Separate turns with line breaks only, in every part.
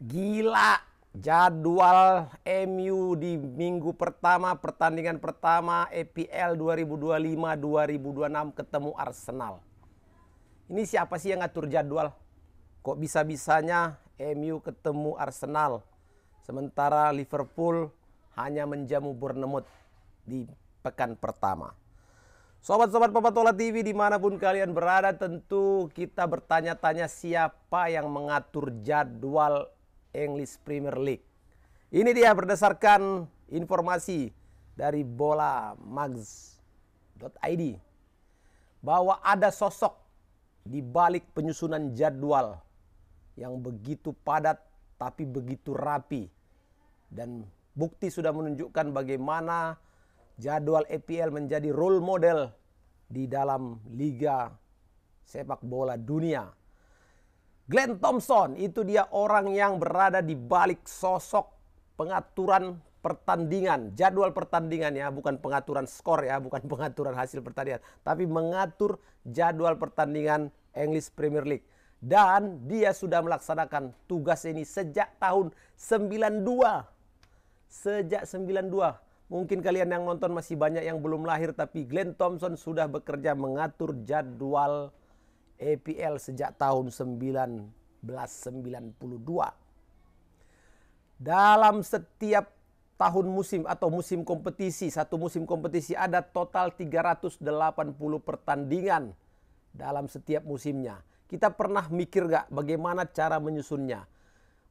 Gila, jadwal MU di minggu pertama, pertandingan pertama EPL 2025-2026 ketemu Arsenal. Ini siapa sih yang ngatur jadwal? Kok bisa-bisanya MU ketemu Arsenal, sementara Liverpool hanya menjamu Bournemouth di pekan pertama. Sobat-sobat Papatola TV dimanapun kalian berada, tentu kita bertanya-tanya siapa yang mengatur jadwal English Premier League. Ini dia berdasarkan informasi dari bolamags.id bahwa ada sosok di balik penyusunan jadwal yang begitu padat tapi begitu rapi, dan bukti sudah menunjukkan bagaimana jadwal EPL menjadi role model di dalam liga sepak bola dunia. Glenn Thompson itu dia orang yang berada di balik sosok pengaturan pertandingan, jadwal pertandingan ya, bukan pengaturan skor ya, bukan pengaturan hasil pertandingan, tapi mengatur jadwal pertandingan English Premier League. Dan dia sudah melaksanakan tugas ini sejak tahun 92. Sejak 92. Mungkin kalian yang nonton masih banyak yang belum lahir, tapi Glenn Thompson sudah bekerja mengatur jadwal EPL sejak tahun 1992. Dalam setiap tahun musim atau musim kompetisi, satu musim kompetisi ada total 380 pertandingan dalam setiap musimnya. Kita pernah mikir gak bagaimana cara menyusunnya?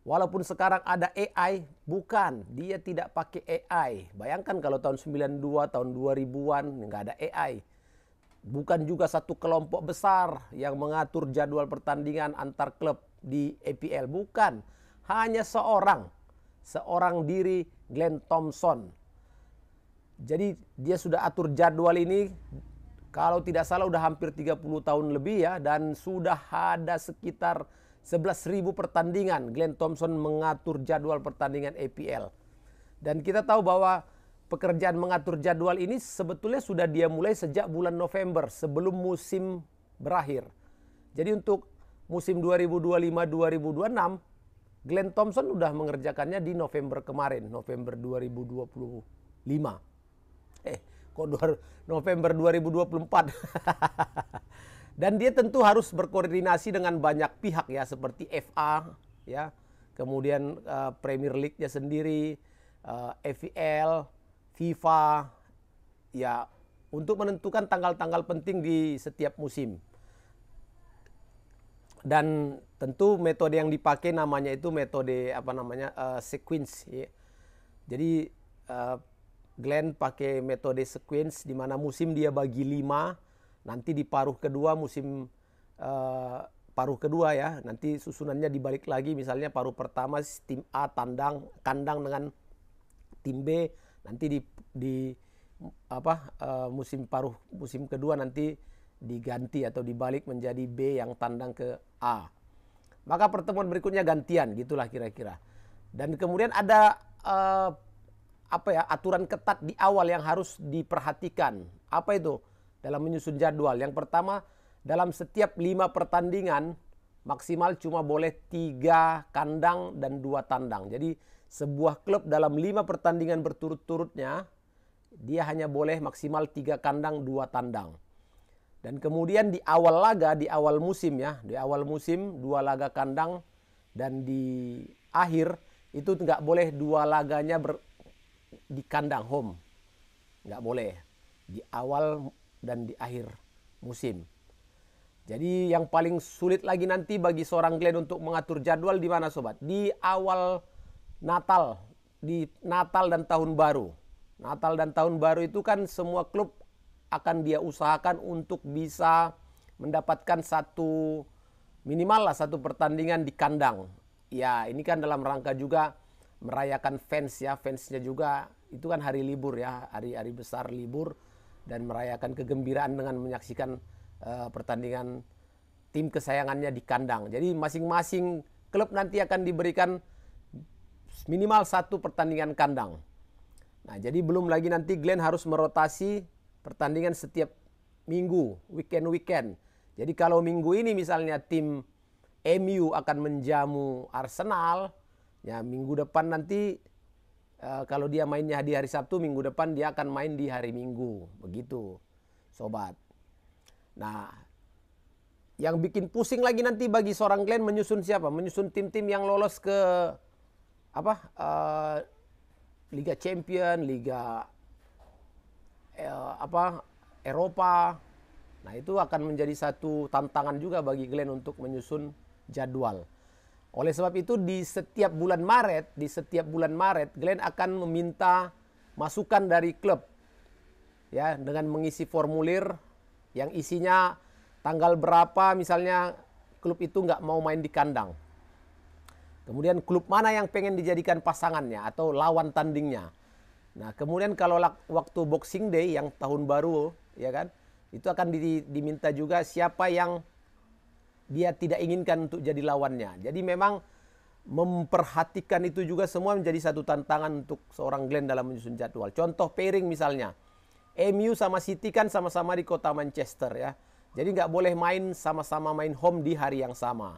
Walaupun sekarang ada AI, bukan, dia tidak pakai AI. Bayangkan kalau tahun 92, tahun 2000-an, nggak ada AI. Bukan juga satu kelompok besar yang mengatur jadwal pertandingan antar klub di EPL. Bukan, hanya seorang diri, Glenn Thompson. Jadi dia sudah atur jadwal ini, kalau tidak salah udah hampir 30 tahun lebih ya, dan sudah ada sekitar 11.000 pertandingan Glenn Thompson mengatur jadwal pertandingan EPL. Dan kita tahu bahwa pekerjaan mengatur jadwal ini sebetulnya sudah dia mulai sejak bulan November sebelum musim berakhir. Jadi untuk musim 2025-2026 Glenn Thompson sudah mengerjakannya di November kemarin, November 2025. Kok November 2024? Dan dia tentu harus berkoordinasi dengan banyak pihak ya, seperti FA ya, kemudian Premier League-nya sendiri, FPL, FIFA ya, untuk menentukan tanggal-tanggal penting di setiap musim. Dan tentu metode yang dipakai namanya itu metode sequence ya. Jadi Glenn pakai metode sequence di mana musim dia bagi 5. Nanti di paruh kedua paruh kedua ya, nanti susunannya dibalik lagi, misalnya paruh pertama tim A kandang dengan tim B, nanti musim kedua nanti diganti atau dibalik menjadi B yang tandang ke A. Maka pertemuan berikutnya gantian, gitulah kira-kira. Dan kemudian ada aturan ketat di awal yang harus diperhatikan. Apa itu? Dalam menyusun jadwal. Yang pertama, dalam setiap 5 pertandingan maksimal cuma boleh 3 kandang dan 2 tandang. Jadi sebuah klub dalam 5 pertandingan berturut-turutnya dia hanya boleh maksimal 3 kandang 2 tandang. Dan kemudian di awal laga, di awal musim ya, di awal musim 2 laga kandang, dan di akhir itu nggak boleh 2 laganya di kandang home. Nggak boleh. Di awal dan di akhir musim. Jadi yang paling sulit lagi nanti bagi seorang Glenn untuk mengatur jadwal di mana sobat? Di awal Natal, di Natal dan Tahun Baru. Natal dan Tahun Baru itu kan semua klub akan dia usahakan untuk bisa mendapatkan minimal satu pertandingan di kandang. Ya, ini kan dalam rangka juga merayakan fans ya, fansnya juga itu kan hari libur ya, hari-hari besar libur, dan merayakan kegembiraan dengan menyaksikan pertandingan tim kesayangannya di kandang. Jadi masing-masing klub nanti akan diberikan minimal 1 pertandingan kandang. Nah, jadi belum lagi nanti Glenn harus merotasi pertandingan setiap minggu, weekend. Jadi kalau minggu ini misalnya tim MU akan menjamu Arsenal, Ya, minggu depan nanti kalau dia mainnya di hari Sabtu, minggu depan dia akan main di hari Minggu. Begitu, sobat. Nah, yang bikin pusing lagi nanti bagi seorang Glenn menyusun siapa? Menyusun tim-tim yang lolos ke apa? Liga Champion, Liga Eropa. Nah, itu akan menjadi satu tantangan juga bagi Glenn untuk menyusun jadwal. Oleh sebab itu di setiap bulan Maret Glenn akan meminta masukan dari klub. Ya, dengan mengisi formulir yang isinya tanggal berapa misalnya klub itu nggak mau main di kandang. Kemudian klub mana yang pengen dijadikan pasangannya atau lawan tandingnya. Nah, kemudian kalau waktu Boxing Day yang tahun baru, ya kan, itu akan diminta juga siapa yang dia tidak inginkan untuk jadi lawannya. Jadi memang memperhatikan itu juga semua menjadi satu tantangan untuk seorang Glenn dalam menyusun jadwal. Contoh pairing misalnya, MU sama City kan sama-sama di kota Manchester ya. Jadi nggak boleh sama-sama main home di hari yang sama.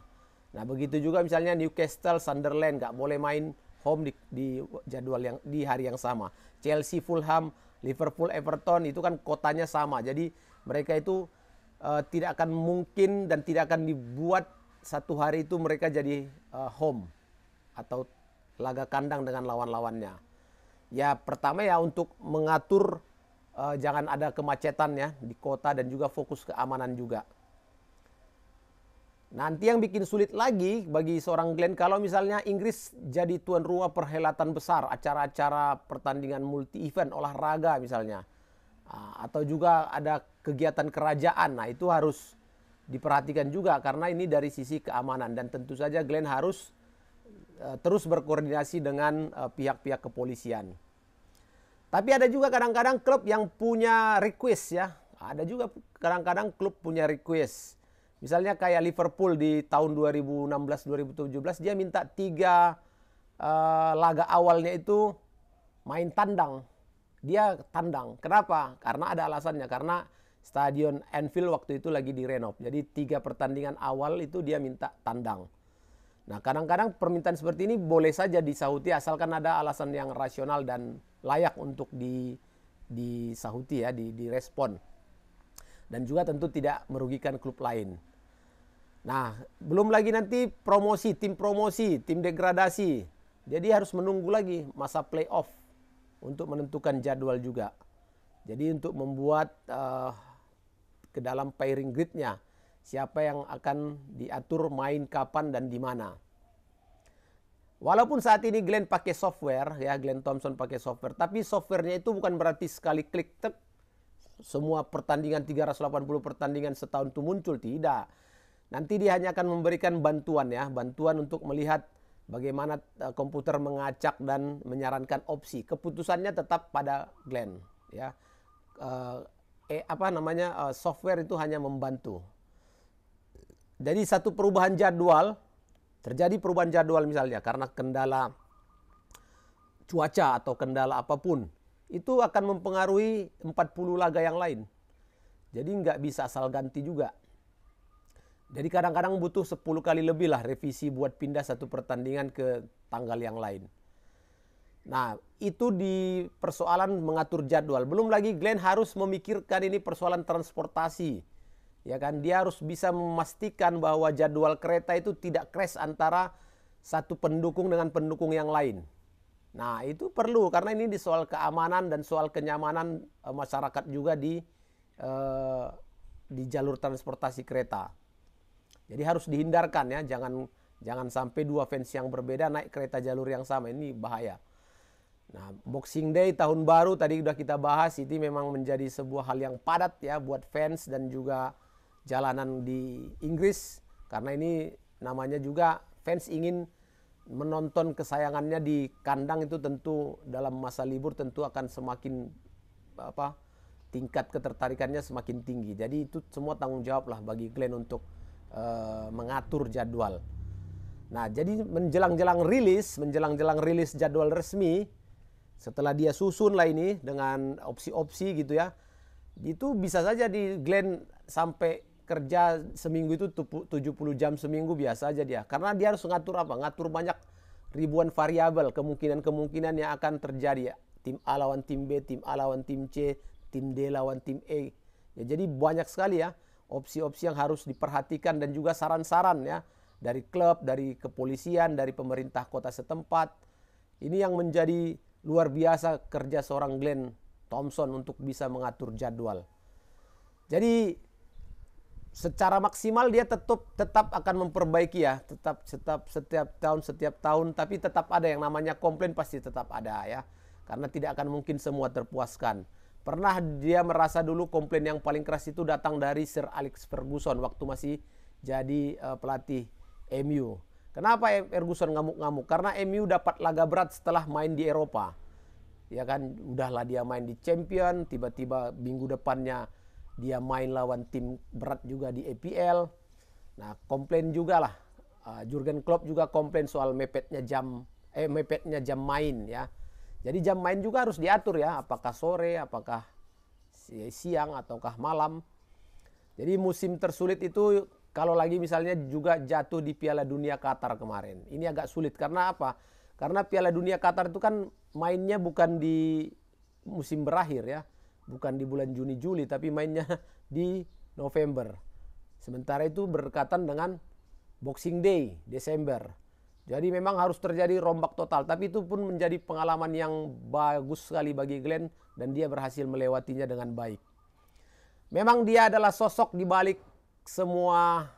Nah, begitu juga misalnya Newcastle, Sunderland nggak boleh main home di jadwal yang di hari yang sama. Chelsea, Fulham, Liverpool, Everton itu kan kotanya sama. Jadi mereka itu tidak akan mungkin dan tidak akan dibuat satu hari itu mereka jadi home atau laga kandang dengan lawan-lawannya. Ya, pertama ya untuk mengatur jangan ada kemacetan ya di kota dan juga fokus keamanan juga. Nanti yang bikin sulit lagi bagi seorang Glenn kalau misalnya Inggris jadi tuan rumah perhelatan besar, acara-acara pertandingan multi event olahraga misalnya. Atau juga ada kegiatan kerajaan. Nah, itu harus diperhatikan juga karena ini dari sisi keamanan dan tentu saja Glenn harus terus berkoordinasi dengan pihak-pihak kepolisian. Tapi ada juga kadang-kadang klub yang punya request ya. Ada juga kadang-kadang klub punya request. Misalnya kayak Liverpool di tahun 2016-2017 dia minta 3 laga awalnya itu main tandang. Dia tandang. Kenapa? Karena ada alasannya. Karena Stadion Anfield waktu itu lagi direnov. Jadi 3 pertandingan awal itu dia minta tandang. Nah, kadang-kadang permintaan seperti ini boleh saja disahuti asalkan ada alasan yang rasional dan layak untuk disahuti ya, direspon. Dan juga tentu tidak merugikan klub lain. Nah, belum lagi nanti promosi, tim degradasi. Jadi harus menunggu lagi masa playoff untuk menentukan jadwal juga. Jadi untuk membuat ke dalam pairing gridnya siapa yang akan diatur main kapan dan di mana. Walaupun saat ini Glenn pakai software ya, Glenn Thompson pakai software, tapi softwarenya itu bukan berarti sekali klik tep semua pertandingan 380 pertandingan setahun itu muncul, tidak. Nanti dia hanya akan memberikan bantuan ya, bantuan untuk melihat bagaimana komputer mengacak dan menyarankan opsi. Keputusannya tetap pada Glenn ya. Software itu hanya membantu. Jadi satu perubahan jadwal, terjadi perubahan jadwal misalnya karena kendala cuaca atau kendala apapun, itu akan mempengaruhi 40 laga yang lain. Jadi nggak bisa asal ganti juga. Jadi kadang-kadang butuh 10 kali lebih lah revisi buat pindah satu pertandingan ke tanggal yang lain. Nah, itu di persoalan mengatur jadwal. Belum lagi Glenn harus memikirkan ini persoalan transportasi. Ya kan, dia harus bisa memastikan bahwa jadwal kereta itu tidak crash antara satu pendukung dengan pendukung yang lain. Nah, itu perlu karena ini di soal keamanan dan soal kenyamanan masyarakat juga di jalur transportasi kereta. Jadi harus dihindarkan ya, jangan sampai 2 fans yang berbeda naik kereta jalur yang sama, ini bahaya. Nah, Boxing Day tahun baru tadi sudah kita bahas, ini memang menjadi sebuah hal yang padat ya buat fans dan juga jalanan di Inggris karena ini namanya juga fans ingin menonton kesayangannya di kandang, itu tentu dalam masa libur tentu akan semakin tingkat ketertarikannya semakin tinggi. Jadi itu semua tanggung jawab lah bagi Glenn untuk mengatur jadwal. Nah, jadi menjelang-jelang rilis jadwal resmi, setelah dia susun lah ini dengan opsi-opsi gitu ya, itu bisa saja di Glenn sampai kerja seminggu itu 70 jam seminggu biasa aja dia. Karena dia harus ngatur apa? Ngatur banyak ribuan variabel kemungkinan-kemungkinan yang akan terjadi ya. Tim A lawan tim B, tim A lawan tim C, tim D lawan tim E. Ya, jadi banyak sekali ya opsi-opsi yang harus diperhatikan dan juga saran-saran ya dari klub, dari kepolisian, dari pemerintah kota setempat. Ini yang menjadi luar biasa kerja seorang Glenn Thompson untuk bisa mengatur jadwal. Jadi secara maksimal dia tetap akan memperbaiki ya, setiap tahun, tapi tetap ada yang namanya komplain, pasti tetap ada ya, karena tidak akan mungkin semua terpuaskan. Pernah dia merasa dulu komplain yang paling keras itu datang dari Sir Alex Ferguson waktu masih jadi pelatih MU. Kenapa Ferguson ngamuk-ngamuk? Karena MU dapat laga berat setelah main di Eropa. Ya kan, udahlah dia main di Champion, tiba-tiba minggu depannya dia main lawan tim berat juga di EPL. Nah, komplain juga lah. Jurgen Klopp juga komplain soal mepetnya jam main ya. Jadi jam main juga harus diatur ya, apakah sore, apakah siang, ataukah malam. Jadi musim tersulit itu kalau lagi misalnya juga jatuh di Piala Dunia Qatar kemarin. Ini agak sulit karena apa? Karena Piala Dunia Qatar itu kan mainnya bukan di musim berakhir ya. Bukan di bulan Juni Juli, tapi mainnya di November. Sementara itu berdekatan dengan Boxing Day Desember. Jadi memang harus terjadi rombak total, tapi itu pun menjadi pengalaman yang bagus sekali bagi Glenn dan dia berhasil melewatinya dengan baik. Memang dia adalah sosok di balik semua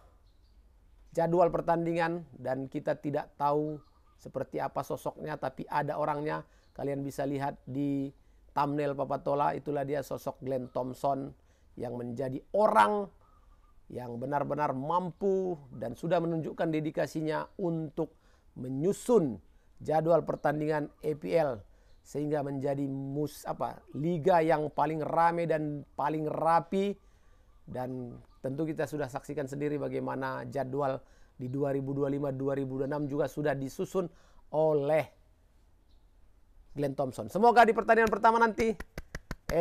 jadwal pertandingan dan kita tidak tahu seperti apa sosoknya, tapi ada orangnya. Kalian bisa lihat di thumbnail Papa Tola, itulah dia sosok Glenn Thompson yang menjadi orang yang benar-benar mampu dan sudah menunjukkan dedikasinya untuk menyusun jadwal pertandingan EPL sehingga menjadi liga yang paling rame dan paling rapi. Dan tentu kita sudah saksikan sendiri bagaimana jadwal di 2025-2026 juga sudah disusun oleh Glenn Thompson. Semoga di pertandingan pertama nanti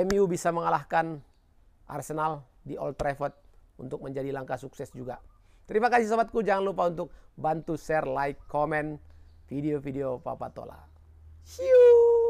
MU bisa mengalahkan Arsenal di Old Trafford untuk menjadi langkah sukses juga. Terima kasih sobatku, jangan lupa untuk bantu share, like, komen video-video Papa Tola. See you.